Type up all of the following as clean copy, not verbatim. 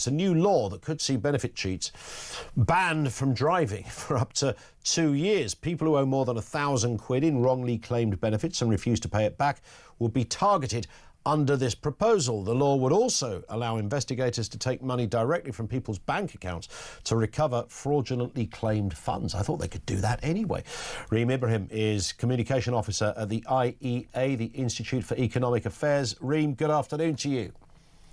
It's a new law that could see benefit cheats banned from driving for up to 2 years. People who owe more than £1,000 in wrongly claimed benefits and refuse to pay it back will be targeted under this proposal. The law would also allow investigators to take money directly from people's bank accounts to recover fraudulently claimed funds. I thought they could do that anyway. Reem Ibrahim is Communication Officer at the IEA, the Institute for Economic Affairs. Reem, good afternoon to you.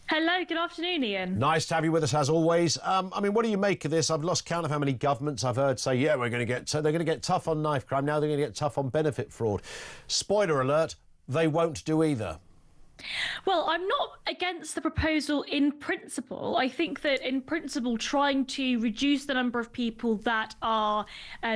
Hello, good afternoon, Ian. Nice to have you with us as always. I mean, what do you make of this? I've lost count of how many governments I've heard say, yeah, they're going to get tough on knife crime, now they're going to get tough on benefit fraud. Spoiler alert, they won't do either. Well, I'm not against the proposal in principle. I think that in principle, trying to reduce the number of people that are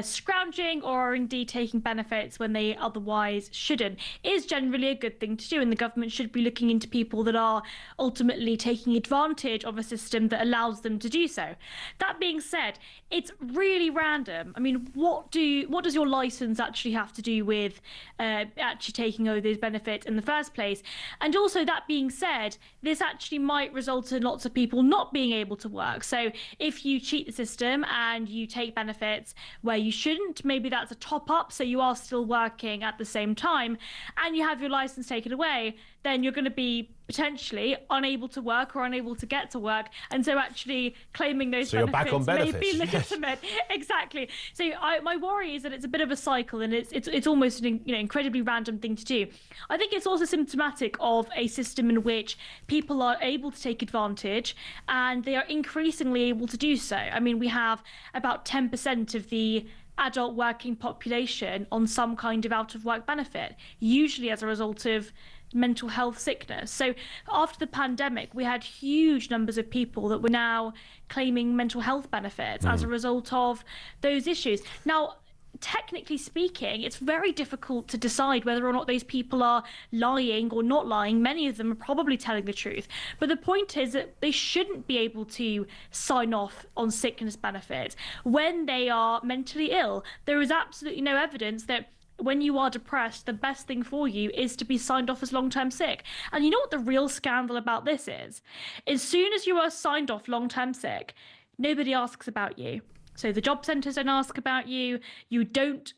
scrounging or are indeed taking benefits when they otherwise shouldn't is generally a good thing to do. And the government should be looking into people that are ultimately taking advantage of a system that allows them to do so. That being said, it's really random. I mean, what does your license actually have to do with actually taking over those benefits in the first place? And also, that being said, this actually might result in lots of people not being able to work. So if you cheat the system and you take benefits where you shouldn't, maybe that's a top up, so you are still working at the same time, and you have your license taken away, then you're going to be potentially unable to work or unable to get to work. And so actually claiming those benefits may be legitimate. Exactly. So my worry is that it's a bit of a cycle, and it's almost an incredibly random thing to do. I think it's also symptomatic of a system in which people are able to take advantage, and they are increasingly able to do so. I mean, we have about 10% of the adult working population on some kind of out of work benefit, usually as a result of mental health sickness. So after the pandemic, we had huge numbers of people that were now claiming mental health benefits as a result of those issues. Now, technically speaking, it's very difficult to decide whether or not those people are lying or not lying. Many of them are probably telling the truth. But the point is that they shouldn't be able to sign off on sickness benefits when they are mentally ill. There is absolutely no evidence that when you are depressed, the best thing for you is to be signed off as long-term sick. And you know what the real scandal about this is? As soon as you are signed off long-term sick, nobody asks about you. So the job centres don't ask about you. You're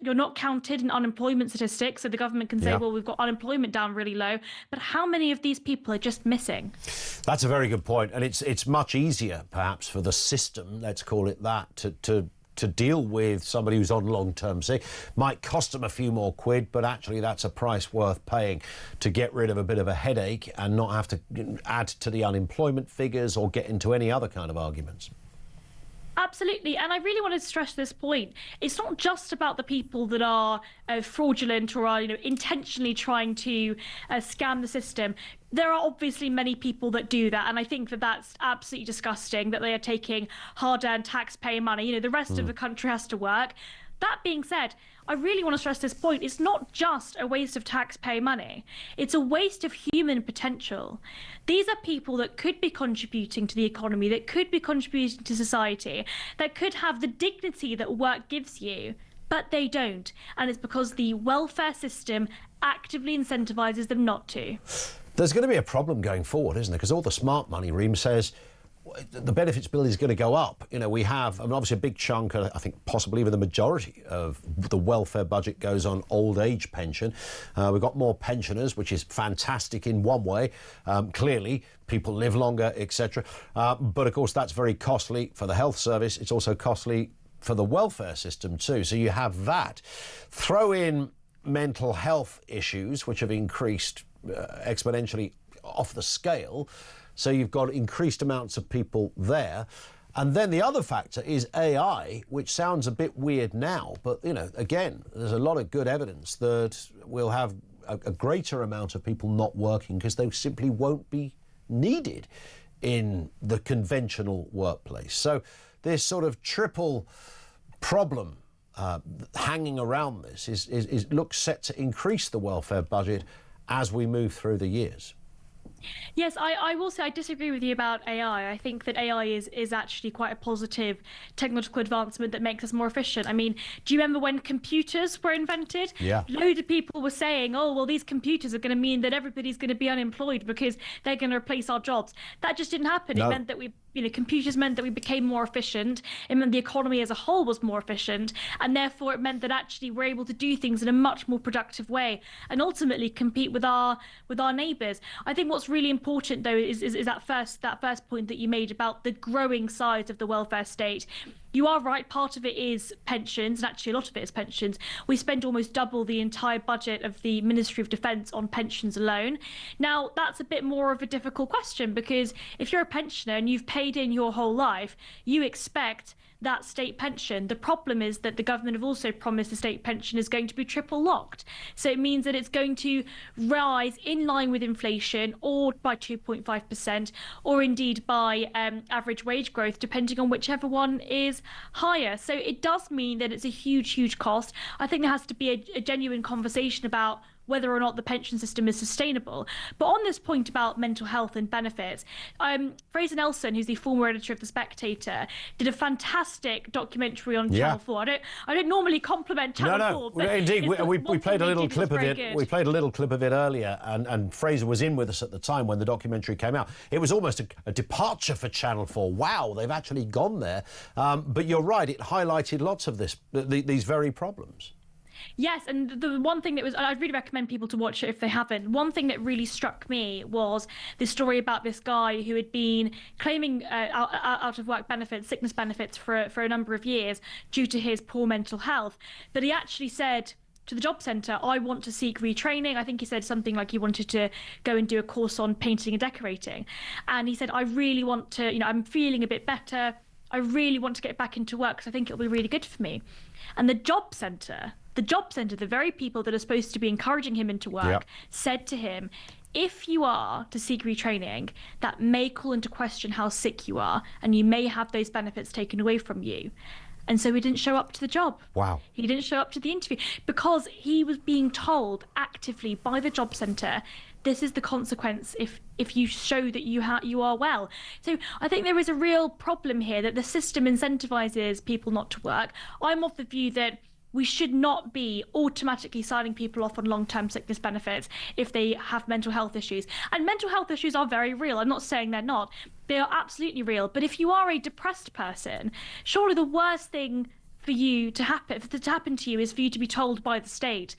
not counted in unemployment statistics. So the government can say, well, we've got unemployment down really low. But how many of these people are just missing? That's a very good point. And it's much easier, perhaps, for the system, let's call it that, to deal with somebody who's on long-term sick. Might cost them a few more quid, but actually that's a price worth paying to get rid of a bit of a headache and not have to add to the unemployment figures or get into any other kind of arguments. Absolutely. And I really want to stress this point. It's not just about the people that are fraudulent or are intentionally trying to scam the system. There are obviously many people that do that, and I think that that's absolutely disgusting that they are taking hard-earned taxpayer money. The rest of the country has to work. That being said, I really want to stress this point. It's not just a waste of taxpayer money. It's a waste of human potential. These are people that could be contributing to the economy, that could be contributing to society, that could have the dignity that work gives you, but they don't. And it's because the welfare system actively incentivises them not to. There's going to be a problem going forward, isn't there? Because all the smart money, Reem, says the benefits bill is going to go up. We have, obviously a big chunk, I think possibly even the majority of the welfare budget goes on old age pension. We've got more pensioners, which is fantastic in one way. Clearly, people live longer, etc. But of course, that's very costly for the health service. It's also costly for the welfare system too. So you have that. Throw in mental health issues, which have increased exponentially off the scale. So you've got increased amounts of people there. And then the other factor is AI, which sounds a bit weird now. But, again, there's a lot of good evidence that we'll have a greater amount of people not working because they simply won't be needed in the conventional workplace. So this sort of triple problem hanging around this looks set to increase the welfare budget as we move through the years. Yes, I will say I disagree with you about AI. I think that AI is actually quite a positive technological advancement that makes us more efficient. I mean, do you remember when computers were invented? Yeah. Loads of people were saying, oh, well, these computers are going to mean that everybody's going to be unemployed because they're going to replace our jobs. That just didn't happen. It No. meant that computers meant that we became more efficient. It meant the economy as a whole was more efficient. And therefore, it meant that actually we're able to do things in a much more productive way and ultimately compete with our neighbours. I think what's really important though is that first point that you made about the growing size of the welfare state. You are right, part of it is pensions, and actually a lot of it is pensions. We spend almost double the entire budget of the Ministry of Defence on pensions alone. Now, that's a bit more of a difficult question because if you're a pensioner and you've paid in your whole life, you expect that state pension. The problem is that the government have also promised the state pension is going to be triple locked. So it means that it's going to rise in line with inflation or by 2.5%, or indeed by average wage growth, depending on whichever one is higher. So it does mean that it's a huge, huge cost. I think there has to be a genuine conversation about whether or not the pension system is sustainable. But on this point about mental health and benefits, Fraser Nelson, who's the former editor of The Spectator, did a fantastic documentary on Channel 4. I don't normally compliment Channel 4, but indeed, we played a little clip of it. Good. We played a little clip of it earlier, and Fraser was in with us at the time when the documentary came out. It was almost a departure for Channel 4. Wow, they've actually gone there. But you're right, it highlighted lots of these very problems. Yes, and the one thing that I'd really recommend people to watch it if they haven't. One thing that really struck me was this story about this guy who had been claiming out of work benefits, sickness benefits for a number of years due to his poor mental health. But he actually said to the job centre, I want to seek retraining. I think he said something like he wanted to go and do a course on painting and decorating. And he said, I really want to, I'm feeling a bit better. I really want to get back into work because I think it'll be really good for me. And the job centre, the very people that are supposed to be encouraging him into work, said to him, if you are to seek retraining, that may call into question how sick you are, and you may have those benefits taken away from you. And so he didn't show up to the job. Wow. He didn't show up to the interview because he was being told actively by the job centre, this is the consequence if you show that you are well. So I think there is a real problem here that the system incentivises people not to work. I'm of the view that we should not be automatically signing people off on long-term sickness benefits if they have mental health issues. And mental health issues are very real. I'm not saying they're not. They are absolutely real. But if you are a depressed person, surely the worst thing for you to happen to you is for you to be told by the state,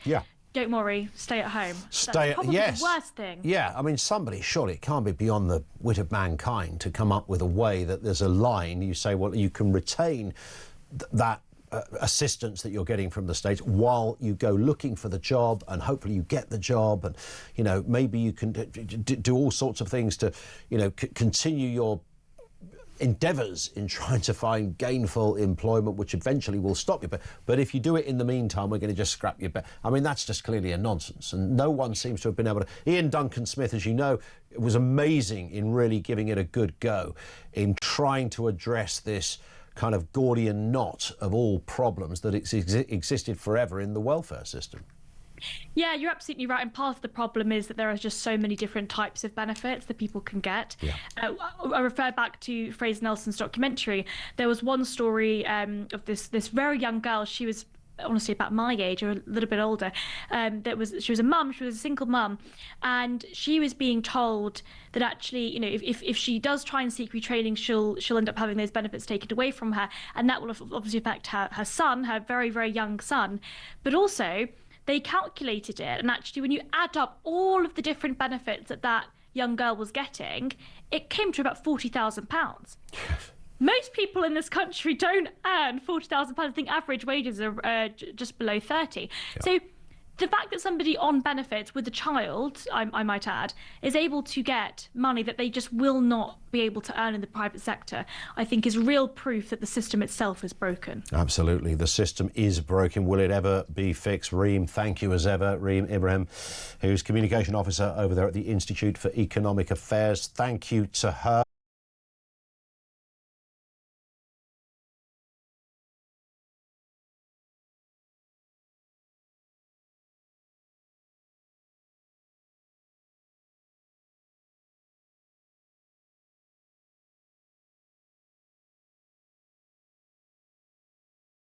don't worry, stay at home. That's probably the worst thing. Yeah, I mean, surely it can't be beyond the wit of mankind to come up with a way that there's a line. You say, well, you can retain that assistance that you're getting from the state while you go looking for the job, and hopefully you get the job, and maybe you can do all sorts of things to continue your endeavours in trying to find gainful employment, which eventually will stop you. But if you do it in the meantime, we're going to just scrap you back. I mean, that's just clearly a nonsense, and no one seems to have been able to. Ian Duncan Smith, as you know, was amazing in really giving it a good go in trying to address this kind of Gordian knot of all problems that existed forever in the welfare system. Yeah, you're absolutely right. And part of the problem is that there are just so many different types of benefits that people can get. Yeah. I refer back to Fraser Nelson's documentary. There was one story of this very young girl. She was honestly about my age or a little bit older. She was a single mum, and she was being told that actually, if she does try and seek retraining, she'll end up having those benefits taken away from her, and that will obviously affect her son, her very, very young son. But also, they calculated it, and actually when you add up all of the different benefits that young girl was getting, it came to about £40,000. Most people in this country don't earn £40,000. I think average wages are just below 30. Yeah. So the fact that somebody on benefits with a child, I might add, is able to get money that they just will not be able to earn in the private sector, I think is real proof that the system itself is broken. Absolutely. The system is broken. Will it ever be fixed? Reem, thank you as ever. Reem Ibrahim, who's Communication Officer over there at the Institute for Economic Affairs. Thank you to her.